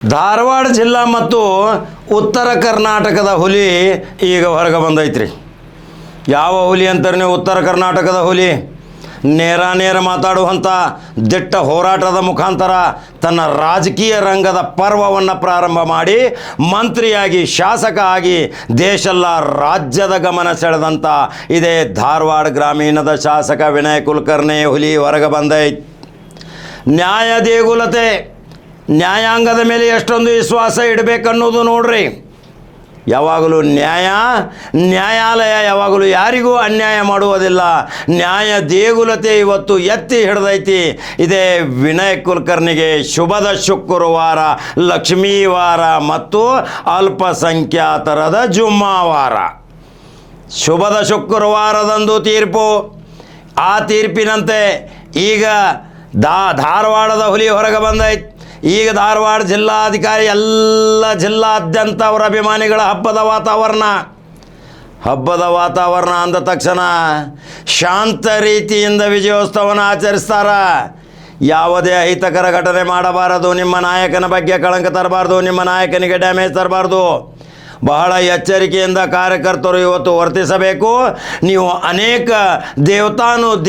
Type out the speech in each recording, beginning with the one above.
ಧಾರವಾಡ ಜಿಲ್ಲಾ ಮತ್ತು ಉತ್ತರ ಕರ್ನಾಟಕದ ಹುಲಿ ಈಗ ಹೊರಗೆ ಬಂದೈತ್ರಿ. ಯಾವ ಹುಲಿ ಅಂತಾರೆ ನೀವು? ಉತ್ತರ ಕರ್ನಾಟಕದ ಹುಲಿ. ನೇರ ಮಾತಾಡುವಂಥ ದಿಟ್ಟ ಹೋರಾಟದ ಮುಖಾಂತರ ತನ್ನ ರಾಜಕೀಯ ರಂಗದ ಪರ್ವವನ್ನು ಪ್ರಾರಂಭ ಮಾಡಿ ಮಂತ್ರಿಯಾಗಿ ಶಾಸಕ ಆಗಿ ದೇಶೆಲ್ಲ ರಾಜ್ಯದ ಗಮನ ಸೆಳೆದಂಥ ಇದೇ ಧಾರವಾಡ ಗ್ರಾಮೀಣದ ಶಾಸಕ ವಿನಯ್ ಕುಲಕರ್ಣಿ ಹುಲಿ ಹೊರಗೆ ಬಂದೈತಿ. ನ್ಯಾಯ ದೇಗುಲತೆ, ನ್ಯಾಯಾಂಗದ ಮೇಲೆ ಎಷ್ಟೊಂದು ವಿಶ್ವಾಸ ಇಡಬೇಕನ್ನೋದು ನೋಡ್ರಿ. ಯಾವಾಗಲೂ ನ್ಯಾಯಾಲಯ ಯಾವಾಗಲೂ ಯಾರಿಗೂ ಅನ್ಯಾಯ ಮಾಡುವುದಿಲ್ಲ. ನ್ಯಾಯ ದೇಗುಲತೆ ಇವತ್ತು ಎತ್ತಿ ಹಿಡ್ದೈತಿ. ಇದೇ ವಿನಯ್ ಕುಲಕರ್ಣಿಗೆ ಶುಭದ ಶುಕ್ರವಾರ, ಲಕ್ಷ್ಮೀವಾರ ಮತ್ತು ಅಲ್ಪಸಂಖ್ಯಾತರದ ಜುಮ್ಮಾವಾರ. ಶುಭದ ಶುಕ್ರವಾರದಂದು ತೀರ್ಪು. ಆ ತೀರ್ಪಿನಂತೆ ಈಗ ಧಾರವಾಡದ ಹುಲಿ ಹೊರಗೆ ಬಂದೈತಿ. ಈಗ ಧಾರವಾಡ ಜಿಲ್ಲಾಧಿಕಾರಿ ಎಲ್ಲ ಜಿಲ್ಲಾದ್ಯಂತ ಅವರ ಅಭಿಮಾನಿಗಳ ಹಬ್ಬದ ವಾತಾವರಣ ಅಂದ ತಕ್ಷಣ ಶಾಂತ ರೀತಿಯಿಂದ ವಿಜಯೋತ್ಸವನ ಆಚರಿಸ್ತಾರ. ಯಾವುದೇ ಅಹಿತಕರ ಘಟನೆ ಮಾಡಬಾರದು, ನಿಮ್ಮ ನಾಯಕನ ಬಗ್ಗೆ ಕಳಂಕ ತರಬಾರ್ದು, ನಿಮ್ಮ ನಾಯಕನಿಗೆ ಡ್ಯಾಮೇಜ್ ತರಬಾರ್ದು. ಬಹಳ ಎಚ್ಚರಿಕೆಯಿಂದ ಕಾರ್ಯಕರ್ತರು ಇವತ್ತು ವರ್ತಿಸಬೇಕು. ನೀವು ಅನೇಕ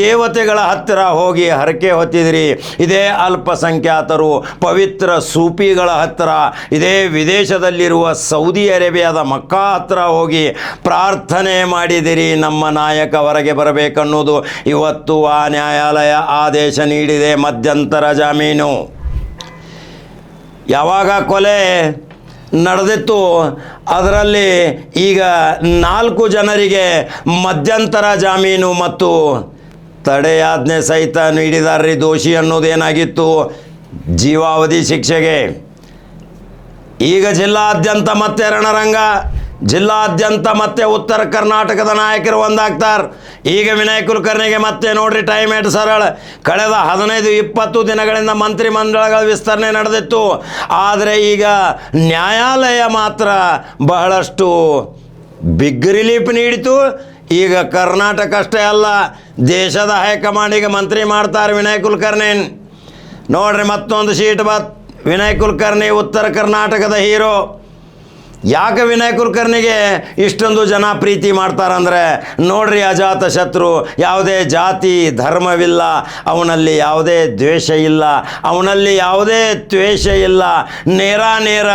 ದೇವತೆಗಳ ಹತ್ತಿರ ಹೋಗಿ ಹರಕೆ ಹೊತ್ತಿದಿರಿ. ಇದೇ ಅಲ್ಪಸಂಖ್ಯಾತರು ಪವಿತ್ರ ಸೂಫಿಗಳ ಹತ್ತಿರ, ಇದೇ ವಿದೇಶದಲ್ಲಿರುವ ಸೌದಿ ಅರೇಬಿಯಾದ ಮಕ್ಕಾ ಹತ್ತಿರ ಹೋಗಿ ಪ್ರಾರ್ಥನೆ ಮಾಡಿದಿರಿ ನಮ್ಮ ನಾಯಕ ಹೊರಗೆ ಬರಬೇಕನ್ನೋದು. ಇವತ್ತು ಆ ನ್ಯಾಯಾಲಯ ಆದೇಶ ನೀಡಿದೆ. ಮಧ್ಯಂತರ ಜಾಮೀನು. ಯಾವಾಗ ಕೊಲೆ ನಡೆದಿತ್ತು ಅದರಲ್ಲಿ ಈಗ 4 ಜನರಿಗೆ ಮಧ್ಯಂತರ ಜಾಮೀನು ಮತ್ತು ತಡೆಯಾಜ್ಞೆ ಸಹಿತ ನೀಡಿದಾರ್ರಿ. ದೋಷಿ ಅನ್ನೋದೇನಾಗಿತ್ತು ಜೀವಾವಧಿ ಶಿಕ್ಷೆಗೆ. ಈಗ ಜಿಲ್ಲಾದ್ಯಂತ ಮತ್ತೆ ರಣರಂಗ. ಜಿಲ್ಲಾದ್ಯಂತ ಮತ್ತೆ ಉತ್ತರ ಕರ್ನಾಟಕದ ನಾಯಕರು ಒಂದಾಗ್ತಾರೆ. ಈಗ ವಿನಯ್ ಕುಲಕರ್ಣಿಗೆ ಮತ್ತೆ ನೋಡ್ರಿ ಟೈಮ್ ಎಟ್ ಸರಳ. ಕಳೆದ 15-20 ದಿನಗಳಿಂದ ಮಂತ್ರಿಮಂಡಲಗಳ ವಿಸ್ತರಣೆ ನಡೆದಿತ್ತು. ಆದರೆ ಈಗ ನ್ಯಾಯಾಲಯ ಮಾತ್ರ ಬಹಳಷ್ಟು ಬಿಗ್ ರಿಲೀಫ್ ನೀಡಿತು. ಈಗ ಕರ್ನಾಟಕ ಅಷ್ಟೇ ಅಲ್ಲ, ದೇಶದ ಹೈಕಮಾಂಡಿಗೆ ಮಂತ್ರಿ ಮಾಡ್ತಾರೆ ವಿನಯ್ ಕುಲಕರ್ಣಿ. ನೋಡ್ರಿ ಮತ್ತೊಂದು ಶೀಟ್ ವಿನಯ್ ಕುಲಕರ್ಣಿ ಉತ್ತರ ಕರ್ನಾಟಕದ ಹೀರೋ. ಯಾಕೆ ವಿನಯ್ ಕುಲಕರ್ಣಿಗೆ ಇಷ್ಟೊಂದು ಜನ ಪ್ರೀತಿ ಮಾಡ್ತಾರಂದರೆ ನೋಡ್ರಿ, ಅಜಾತ ಶತ್ರು, ಯಾವುದೇ ಜಾತಿ ಧರ್ಮವಿಲ್ಲ ಅವನಲ್ಲಿ, ಯಾವುದೇ ದ್ವೇಷ ಇಲ್ಲ ಅವನಲ್ಲಿ, ಯಾವುದೇ ದ್ವೇಷ ಇಲ್ಲ. ನೇರ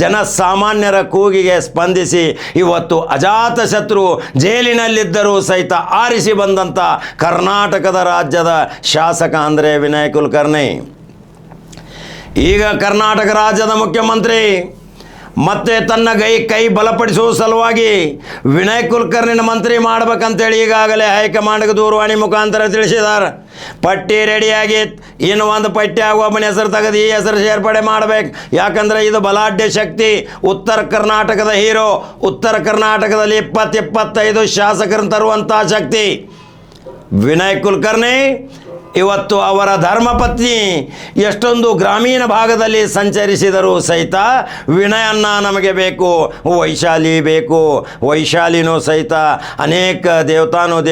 ಜನಸಾಮಾನ್ಯರ ಕೂಗಿಗೆ ಸ್ಪಂದಿಸಿ ಇವತ್ತು ಅಜಾತ ಶತ್ರು ಜೈಲಿನಲ್ಲಿದ್ದರೂ ಸಹಿತ ಆರಿಸಿ ಬಂದಂಥ ಕರ್ನಾಟಕದ ರಾಜ್ಯದ ಶಾಸಕ ಅಂದರೆ ವಿನಯ್ ಕುಲಕರ್ಣಿ. ಈಗ ಕರ್ನಾಟಕ ರಾಜ್ಯದ ಮುಖ್ಯಮಂತ್ರಿ ಮತ್ತೆ ತನ್ನ ಕೈ ಬಲಪಡಿಸುವ ಸಲುವಾಗಿ ವಿನಯ್ ಕುಲಕರ್ಣಿನ ಮಂತ್ರಿ ಮಾಡ್ಬೇಕಂತೇಳಿ ಈಗಾಗಲೇ ಹೈಕಮಾಂಡ್ಗೆ ದೂರವಾಣಿ ಮುಖಾಂತರ ತಿಳಿಸಿದ್ದಾರೆ. ಪಟ್ಟಿ ರೆಡಿಯಾಗಿತ್ತು. ಇನ್ನು ಒಂದು ಪಟ್ಟಿಯಾಗಿ ಒಬ್ಬನ ಹೆಸರು ತೆಗೆದು ಈ ಹೆಸರು ಸೇರ್ಪಡೆ ಮಾಡಬೇಕು. ಯಾಕಂದರೆ ಇದು ಬಲಾಢ್ಯ ಶಕ್ತಿ, ಉತ್ತರ ಕರ್ನಾಟಕದ ಹೀರೋ. ಉತ್ತರ ಕರ್ನಾಟಕದಲ್ಲಿ 20-25 ಶಾಸಕರನ್ನು ತರುವಂಥ ಶಕ್ತಿ ವಿನಯ್ ಕುಲಕರ್ಣಿ. ಇವತ್ತು ಅವರ ಧರ್ಮಪತ್ನಿ ಎಷ್ಟೊಂದು ಗ್ರಾಮೀಣ ಭಾಗದಲ್ಲಿ ಸಂಚರಿಸಿದರೂ ಸಹಿತ ವಿನಯನ್ನ ನಮಗೆ ಬೇಕು, ವೈಶಾಲಿ ಬೇಕು. ವೈಶಾಲಿನೂ ಸಹಿತ ಅನೇಕ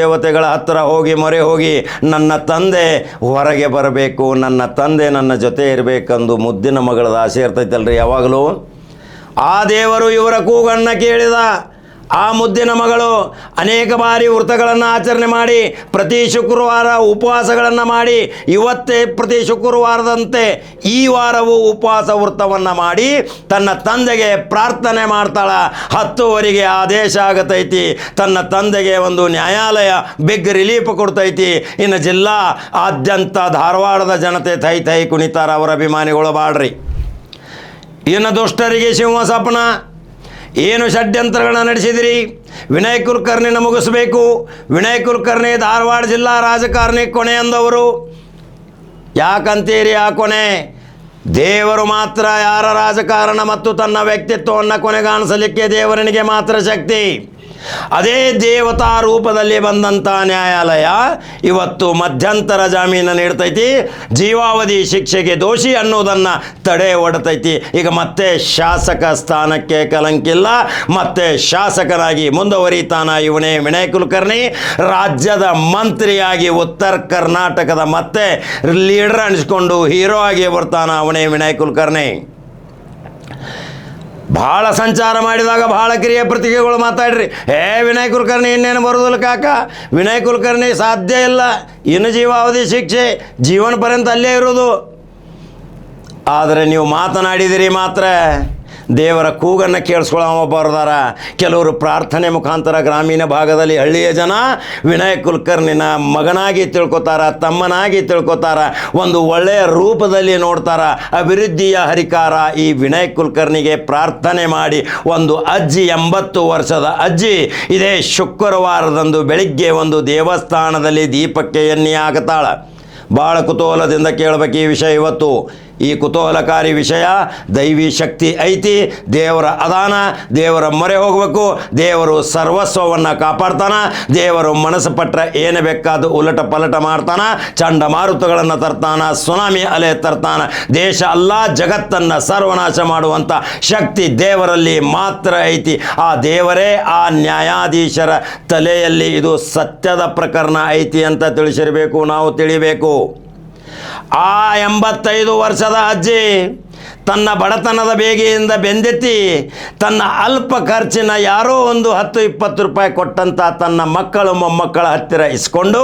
ದೇವತೆಗಳ ಹತ್ತಿರ ಹೋಗಿ ಮೊರೆ ಹೋಗಿ ನನ್ನ ತಂದೆ ಹೊರಗೆ ಬರಬೇಕು, ನನ್ನ ತಂದೆ ನನ್ನ ಜೊತೆ ಇರಬೇಕೆಂದು ಮುದ್ದಿನ ಮಗಳದ ಆಸೆ ಇರ್ತೈತಲ್ರಿ ಯಾವಾಗಲೂ. ಆ ದೇವರು ಇವರ ಕೂಗನ್ನು ಕೇಳಿದ. ಆ ಮುದ್ದಿನ ಮಗಳು ಅನೇಕ ಬಾರಿ ವ್ರತಗಳನ್ನು ಆಚರಣೆ ಮಾಡಿ ಪ್ರತಿ ಶುಕ್ರವಾರ ಉಪವಾಸಗಳನ್ನು ಮಾಡಿ ಇವತ್ತೇ ಪ್ರತಿ ಶುಕ್ರವಾರದಂತೆ ಈ ವಾರವೂ ಉಪವಾಸ ವೃತ್ತವನ್ನು ಮಾಡಿ ತನ್ನ ತಂದೆಗೆ ಪ್ರಾರ್ಥನೆ ಮಾಡ್ತಾಳ. 10ವರೆಗೆ ಆದೇಶ ಆಗತೈತಿ. ತನ್ನ ತಂದೆಗೆ ಒಂದು ನ್ಯಾಯಾಲಯ ಬಿಗ್ ರಿಲೀಫ್ ಕೊಡ್ತೈತಿ. ಇನ್ನು ಜಿಲ್ಲಾ ಆದ್ಯಂತ ಧಾರವಾಡದ ಜನತೆ ಥೈ ಕುಣಿತಾರ ಅವರ ಅಭಿಮಾನಿಗಳು ಬಾಡ್ರಿ. ಇನ್ನು ದುಷ್ಟರಿಗೆ ಸಿಂಹ ಸಪನ. ಏನು ಷಡ್ಯಂತ್ರಗಳನ್ನ ನಡೆಸಿದಿರಿ? ವಿನಯ್ ಕುಲಕರ್ಣಿನ ಮುಗಿಸ್ಬೇಕು. ವಿನಯ್ ಕುಲಕರ್ಣಿ ಧಾರವಾಡ ಜಿಲ್ಲಾ ರಾಜಕಾರಣಿ ಕೊನೆ ಅಂದವರು. ಯಾಕಂತೀರಿ ಆ ಕೊನೆ? ದೇವರು ಮಾತ್ರ ಯಾರ ರಾಜಕಾರಣ ಮತ್ತು ತನ್ನ ವ್ಯಕ್ತಿತ್ವವನ್ನು ಕೊನೆಗಾಣಿಸಲಿಕ್ಕೆ ದೇವರನಿಗೆ ಮಾತ್ರ ಶಕ್ತಿ. ಅದೇ ದೇವತಾ ರೂಪದಲ್ಲಿ ಬಂದಂಥ ನ್ಯಾಯಾಲಯ ಇವತ್ತು ಮಧ್ಯಂತರ ಜಾಮೀನು ನೀಡ್ತೈತಿ. ಜೀವಾವಧಿ ಶಿಕ್ಷೆಗೆ ದೋಷಿ ಅನ್ನೋದನ್ನು ತಡೆ ಒಡ್ತೈತಿ. ಈಗ ಮತ್ತೆ ಶಾಸಕ ಸ್ಥಾನಕ್ಕೆ ಕಲಂಕಿಲ್ಲ, ಮತ್ತೆ ಶಾಸಕನಾಗಿ ಮುಂದುವರಿತಾನ ಇವನೇ ವಿನಯ್ ಕುಲಕರ್ಣಿ. ರಾಜ್ಯದ ಮಂತ್ರಿಯಾಗಿ ಉತ್ತರ ಕರ್ನಾಟಕದ ಮತ್ತೆ ಲೀಡರ್ ಅನಿಸ್ಕೊಂಡು ಹೀರೋ ಆಗಿ ಬರ್ತಾನ ಅವನೇ ವಿನಯ್ ಕುಲಕರ್ಣಿ. ಭಾಳ ಸಂಚಾರ ಮಾಡಿದಾಗ ಭಾಳ ಕಿರಿಯ ಪ್ರತಿಕೆಗಳು ಮಾತಾಡ್ರಿ. ವಿನಯ್ ಕುಲಕರ್ಣಿ ಇನ್ನೇನು ಬರೋದಿಲ್ಲ ಕಾಕ, ವಿನಯ್ ಕುಲಕರ್ಣಿ ಸಾಧ್ಯ ಇಲ್ಲ, ಇನ್ನು ಜೀವಾವಧಿ ಶಿಕ್ಷೆ, ಜೀವನ ಪರ್ಯಂತ ಅಲ್ಲೇ ಇರೋದು. ಆದರೆ ನೀವು ಮಾತನಾಡಿದಿರಿ ಮಾತ್ರ ದೇವರ ಕೂಗನ್ನು ಕೇಳಿಸ್ಕೊಳ್ಳೋ ಬರ್ದಾರ. ಕೆಲವರು ಪ್ರಾರ್ಥನೆ ಮುಖಾಂತರ ಗ್ರಾಮೀಣ ಭಾಗದಲ್ಲಿ ಹಳ್ಳಿಯ ಜನ ವಿನಯ್ ಕುಲಕರ್ಣಿನ ಮಗನಾಗಿ ತಿಳ್ಕೊತಾರ, ತಮ್ಮನಾಗಿ ತಿಳ್ಕೊತಾರ, ಒಂದು ಒಳ್ಳೆಯ ರೂಪದಲ್ಲಿ ನೋಡ್ತಾರ. ಅಭಿವೃದ್ಧಿಯ ಹರಿಕಾರ ಈ ವಿನಯ್ ಕುಲಕರ್ಣಿಗೆ ಪ್ರಾರ್ಥನೆ ಮಾಡಿ ಒಂದು ಅಜ್ಜಿ, 80 ವರ್ಷದ ಅಜ್ಜಿ ಇದೇ ಶುಕ್ರವಾರದಂದು ಬೆಳಿಗ್ಗೆ ಒಂದು ದೇವಸ್ಥಾನದಲ್ಲಿ ದೀಪಕ್ಕೆ ಎಣ್ಣೆ ಹಾಕತಾಳ. ಭಾಳ ಕುತೂಹಲದಿಂದ ಕೇಳಬೇಕು ಈ ವಿಷಯ. ಇವತ್ತು ಈ ಕುತೂಹಲಕಾರಿ ವಿಷಯ, ದೈವಿ ಶಕ್ತಿ ಐತಿ, ದೇವರ ಅದಾನ, ದೇವರ ಮೊರೆ ಹೋಗಬೇಕು, ದೇವರು ಸರ್ವಸ್ವವನ್ನು ಕಾಪಾಡ್ತಾನ, ದೇವರು ಮನಸ್ಸು ಪಟ್ಟರೆ ಏನು ಬೇಕಾದ ಉಲಟ ಪಲಟ ಮಾಡ್ತಾನ, ಚಂಡಮಾರುತಗಳನ್ನು ತರ್ತಾನ, ಸುನಾಮಿ ಅಲೆ ತರ್ತಾನ, ದೇಶ ಅಲ್ಲ ಜಗತ್ತನ್ನು ಸರ್ವನಾಶ ಮಾಡುವಂಥ ಶಕ್ತಿ ದೇವರಲ್ಲಿ ಮಾತ್ರ ಐತಿ. ಆ ದೇವರೇ ಆ ನ್ಯಾಯಾಧೀಶರ ತಲೆಯಲ್ಲಿ ಇದು ಸತ್ಯದ ಪ್ರಕರಣ ಐತಿ ಅಂತ ತಿಳಿಸಿರಬೇಕು, ನಾವು ತಿಳಿಬೇಕು. ಆ 85 ವರ್ಷದ ಅಜ್ಜಿ ತನ್ನ ಬಡತನದ ಬೇಗೆಯಿಂದ ಬೆಂದೆತ್ತಿ ತನ್ನ ಅಲ್ಪ ಖರ್ಚಿನ ಯಾರೋ ಒಂದು 10-20 ರೂಪಾಯಿ ಕೊಟ್ಟಂಥ ತನ್ನ ಮಕ್ಕಳು ಮೊಮ್ಮಕ್ಕಳ ಹತ್ತಿರ ಇಸ್ಕೊಂಡು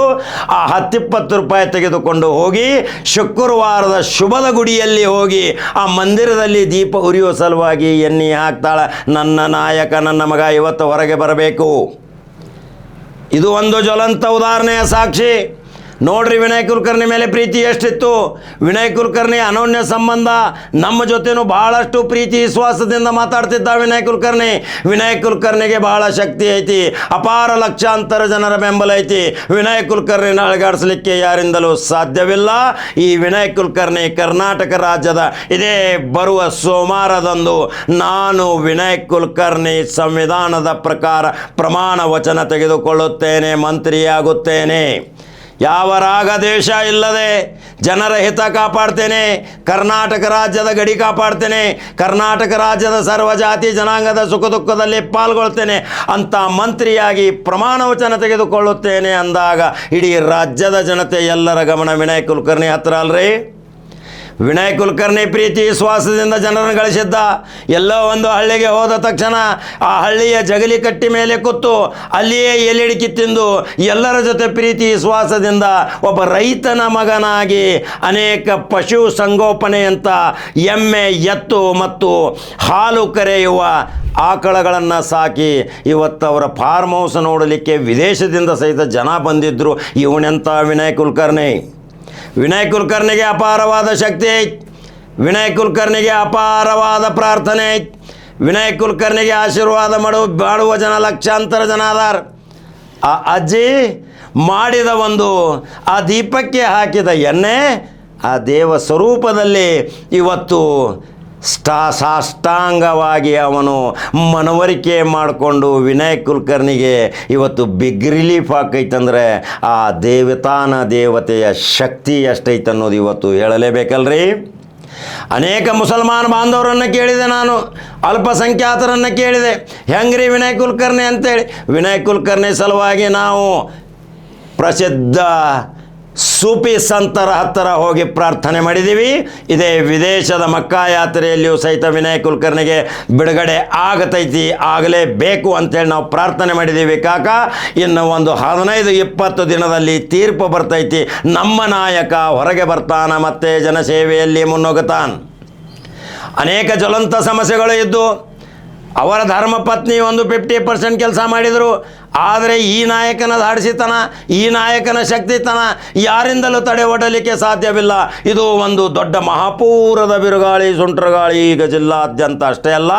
ಆ 10-20 ರೂಪಾಯಿ ತೆಗೆದುಕೊಂಡು ಹೋಗಿ ಶುಕ್ರವಾರದ ಶುಭದ ಗುಡಿಯಲ್ಲಿ ಹೋಗಿ ಆ ಮಂದಿರದಲ್ಲಿ ದೀಪ ಉರಿಯೋ ಸಲುವಾಗಿ ಎಣ್ಣೆ ಹಾಕ್ತಾಳೆ. ನನ್ನ ನಾಯಕ, ನನ್ನ ಮಗ ಇವತ್ತು ಹೊರಗೆ ಬರಬೇಕು. ಇದು ಒಂದು ಜ್ವಲಂತ ಉದಾಹರಣೆಯ ಸಾಕ್ಷಿ. ನೋಡ್ರಿ, ವಿನಯ್ ಕುಲಕರ್ಣಿ ಮೇಲೆ ಪ್ರೀತಿ ಎಷ್ಟಿತ್ತು. ವಿನಯ್ ಕುಲಕರ್ಣಿ ಅನನ್ಯ ಸಂಬಂಧ, ನಮ್ಮ ಜೊತೆನೂ ಬಹಳಷ್ಟು ಪ್ರೀತಿ ವಿಶ್ವಾಸದಿಂದ ಮಾತಾಡ್ತಿದ್ದ ವಿನಯ್ ಕುಲಕರ್ಣಿ. ವಿನಯ್ ಕುಲಕರ್ಣಿಗೆ ಬಹಳ ಶಕ್ತಿ ಐತಿ, ಅಪಾರ ಲಕ್ಷಾಂತರ ಜನರ ಬೆಂಬಲ ಐತಿ. ವಿನಯ್ ಕುಲಕರ್ಣಿನ ಅಳಗಾಡಿಸಲಿಕ್ಕೆ ಯಾರಿಂದಲೂ ಸಾಧ್ಯವಿಲ್ಲ. ಈ ವಿನಯ್ ಕುಲಕರ್ಣಿ ಕರ್ನಾಟಕ ರಾಜ್ಯದ ಇದೇ ಬರುವ ಸೋಮವಾರದಂದು ನಾನು ವಿನಯ್ ಕುಲಕರ್ಣಿ ಸಂವಿಧಾನದ ಪ್ರಕಾರ ಪ್ರಮಾಣ ವಚನ ತೆಗೆದುಕೊಳ್ಳುತ್ತೇನೆ, ಮಂತ್ರಿಯಾಗುತ್ತೇನೆ. ಯಾವ ರಾಗದೇಶ ಇಲ್ಲದೆ ಜನರ ಹಿತ ಕಾಪಾಡ್ತೇನೆ, ಕರ್ನಾಟಕ ರಾಜ್ಯದ ಗಡಿ ಕಾಪಾಡ್ತೇನೆ, ಕರ್ನಾಟಕ ರಾಜ್ಯದ ಸರ್ವಜಾತಿ ಜನಾಂಗದ ಸುಖ ದುಃಖದಲ್ಲಿ ಪಾಲ್ಗೊಳ್ತೇನೆ ಅಂತ ಮಂತ್ರಿಯಾಗಿ ಪ್ರಮಾಣ ವಚನ ತೆಗೆದುಕೊಳ್ಳುತ್ತೇನೆ ಅಂದಾಗ ಇಡೀ ರಾಜ್ಯದ ಜನತೆ ಎಲ್ಲರ ಗಮನ ವಿನಯ್ ಕುಲಕರ್ಣಿ ಹತ್ರ ಅಲ್ರಿ. ವಿನಯ್ ಕುಲಕರ್ಣಿ ಪ್ರೀತಿ ವಿಶ್ವಾಸದಿಂದ ಜನರನ್ನು ಗಳಿಸಿದ್ದ. ಎಲ್ಲೋ ಒಂದು ಹಳ್ಳಿಗೆ ಹೋದ ತಕ್ಷಣ ಆ ಹಳ್ಳಿಯ ಜಗಲಿ ಕಟ್ಟಿ ಮೇಲೆ ಕೂತು ಅಲ್ಲಿಯೇ ಎಲೆಡಿಕೆ ತಿಂದು ಎಲ್ಲರ ಜೊತೆ ಪ್ರೀತಿ ವಿಶ್ವಾಸದಿಂದ ಒಬ್ಬ ರೈತನ ಮಗನಾಗಿ ಅನೇಕ ಪಶು ಸಂಗೋಪನೆಯಂಥ ಎಮ್ಮೆ, ಎತ್ತು ಮತ್ತು ಹಾಲು ಕರೆಯುವ ಆಕಳಗಳನ್ನು ಸಾಕಿ ಇವತ್ತು ಅವರ ಫಾರ್ಮ್ ಹೌಸ್ ನೋಡಲಿಕ್ಕೆ ವಿದೇಶದಿಂದ ಸಹಿತ ಜನ ಬಂದಿದ್ದರು. ಇವನೆಂಥ ವಿನಯ್ ಕುಲಕರ್ಣಿ. ವಿನಯ್ ಕುಲಕರ್ಣಿಗೆ ಅಪಾರವಾದ ಶಕ್ತಿ ಐತಿ, ವಿನಯ್ ಕುಲಕರ್ಣಿಗೆ ಅಪಾರವಾದ ಪ್ರಾರ್ಥನೆ ಐತಿ, ವಿನಯ್ ಕುಲಕರ್ಣಿಗೆ ಆಶೀರ್ವಾದ ಮಾಡುವ ಜನ ಲಕ್ಷಾಂತರ ಜನ ಅದಾರ. ಆ ಅಜ್ಜಿ ಮಾಡಿದ ಒಂದು ಆ ದೀಪಕ್ಕೆ ಹಾಕಿದ ಎಣ್ಣೆ ಆ ದೇವ ಸ್ವರೂಪದಲ್ಲಿ ಇವತ್ತು ಸಾಷ್ಟಾಂಗವಾಗಿ ಅವನು ಮನವರಿಕೆ ಮಾಡಿಕೊಂಡು ವಿನಯ್ ಕುಲಕರ್ಣಿಗೆ ಇವತ್ತು ಬಿಗ್ ರಿಲೀಫ್ ಆಕೈತಂದರೆ ಆ ದೇವತೆಯ ಶಕ್ತಿ ಎಷ್ಟೈತೆ ಅನ್ನೋದು ಇವತ್ತು ಹೇಳಲೇಬೇಕಲ್ರಿ. ಅನೇಕ ಮುಸಲ್ಮಾನ ಬಾಂಧವರನ್ನು ಕೇಳಿದೆ, ನಾನು ಅಲ್ಪಸಂಖ್ಯಾತರನ್ನು ಕೇಳಿದೆ, ಹೆಂಗ್ರಿ ವಿನಯ್ ಕುಲಕರ್ಣಿ ಅಂತೇಳಿ. ವಿನಯ್ ಕುಲಕರ್ಣಿ ಸಲುವಾಗಿ ನಾವು ಪ್ರಸಿದ್ಧ ಸೂಫಿ ಸಂತರ ಹತ್ತಿರ ಹೋಗಿ ಪ್ರಾರ್ಥನೆ ಮಾಡಿದ್ದೀವಿ. ಇದೇ ವಿದೇಶದ ಮಕ್ಕಾ ಯಾತ್ರೆಯಲ್ಲಿಯೂ ಸಹಿತ ವಿನಯ್ ಕುಲಕರ್ಣಿಗೆ ಬಿಡುಗಡೆ ಆಗತೈತಿ, ಆಗಲೇಬೇಕು ಅಂತೇಳಿ ನಾವು ಪ್ರಾರ್ಥನೆ ಮಾಡಿದ್ದೀವಿ ಕಾಕ. ಇನ್ನು ಒಂದು 15-20 ದಿನದಲ್ಲಿ ತೀರ್ಪು ಬರ್ತೈತಿ. ನಮ್ಮ ನಾಯಕ ಹೊರಗೆ ಬರ್ತಾನ, ಮತ್ತೆ ಜನಸೇವೆಯಲ್ಲಿ ಮುನ್ನುಗ್ಗುತ್ತಾನ. ಅನೇಕ ಜ್ವಲಂತ ಸಮಸ್ಯೆಗಳು ಇದ್ದು ಅವರ ಧರ್ಮಪತ್ನಿ ಒಂದು 50% ಕೆಲಸ ಮಾಡಿದರು. ಆದರೆ ಈ ನಾಯಕನ ಧಾಡಿಸಿತನ, ಈ ನಾಯಕನ ಶಕ್ತಿತನ ಯಾರಿಂದಲೂ ತಡೆ ಒಡ್ಡಲಿಕ್ಕೆ ಸಾಧ್ಯವಿಲ್ಲ. ಇದು ಒಂದು ದೊಡ್ಡ ಮಹಾಪೂರದ ಬಿರುಗಾಳಿ, ಸುಂಟರಗಾಳಿ ಈಗ ಜಿಲ್ಲಾದ್ಯಂತ ಅಷ್ಟೇ ಅಲ್ಲ,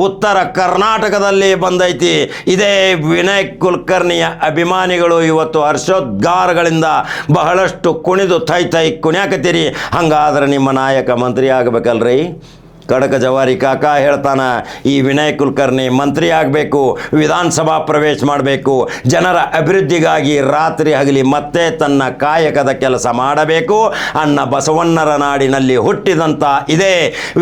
ಉತ್ತರ ಕರ್ನಾಟಕದಲ್ಲಿ ಬಂದೈತಿ. ಇದೇ ವಿನಯ್ ಕುಲಕರ್ಣಿಯ ಅಭಿಮಾನಿಗಳು ಇವತ್ತು ಹರ್ಷೋದ್ಗಾರಗಳಿಂದ ಬಹಳಷ್ಟು ಕುಣಿದು ತೈ ಕುಣ್ಯಾಕತ್ತೀರಿ. ಹಂಗಾದ್ರೆ ನಿಮ್ಮ ನಾಯಕ ಮಂತ್ರಿ ಆಗಬೇಕಲ್ರಿ. ಖಡಕ ಜವಾರಿ ಕಾಕ ಹೇಳ್ತಾನ, ಈ ವಿನಯ್ ಕುಲಕರ್ಣಿ ಮಂತ್ರಿ ಆಗಬೇಕು, ವಿಧಾನಸಭಾ ಪ್ರವೇಶ ಮಾಡಬೇಕು, ಜನರ ಅಭಿವೃದ್ಧಿಗಾಗಿ ರಾತ್ರಿ ಹಗಲಿ ಮತ್ತೆ ತನ್ನ ಕಾಯಕದ ಕೆಲಸ ಮಾಡಬೇಕು. ಅನ್ನ ಬಸವಣ್ಣರ ನಾಡಿನಲ್ಲಿ ಹುಟ್ಟಿದಂಥ ಇದೇ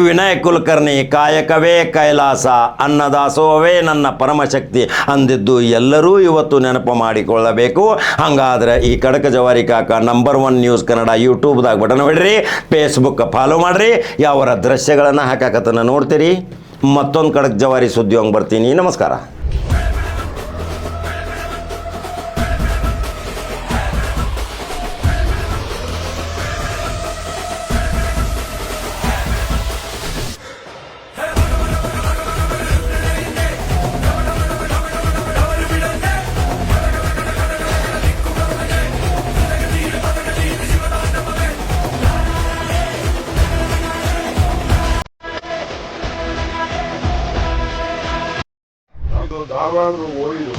ವಿನಯ್ ಕುಲಕರ್ಣಿ ಕಾಯಕವೇ ಕೈಲಾಸ, ಅನ್ನದಾಸೋಹವೇ ನನ್ನ ಪರಮಶಕ್ತಿ ಅಂದಿದ್ದು ಎಲ್ಲರೂ ಇವತ್ತು ನೆನಪು ಮಾಡಿಕೊಳ್ಳಬೇಕು. ಹಾಗಾದರೆ ಈ ಖಡಕ ಜವಾರಿ ಕಾಕ ನಂಬರ್ 1 ನ್ಯೂಸ್ ಕನ್ನಡ ಯೂಟ್ಯೂಬ್ದಾಗ ಬಟನ್ ಹೊಡ್ರಿ, ಫೇಸ್ಬುಕ್ ಫಾಲೋ ಮಾಡಿರಿ, ಯಾವರ ದೃಶ್ಯಗಳನ್ನು ಹಾಕಾಕತ್ತನ್ನು ನೋಡ್ತೀರಿ. ಮತ್ತೊಂದು ಕಡಕ್ ಜವಾರಿ ಸುದ್ದಿ ಹಂಗೆ ಬರ್ತೀನಿ. ನಮಸ್ಕಾರ. ಧಾರವಾಡ ಹೋಗಿದ್ದು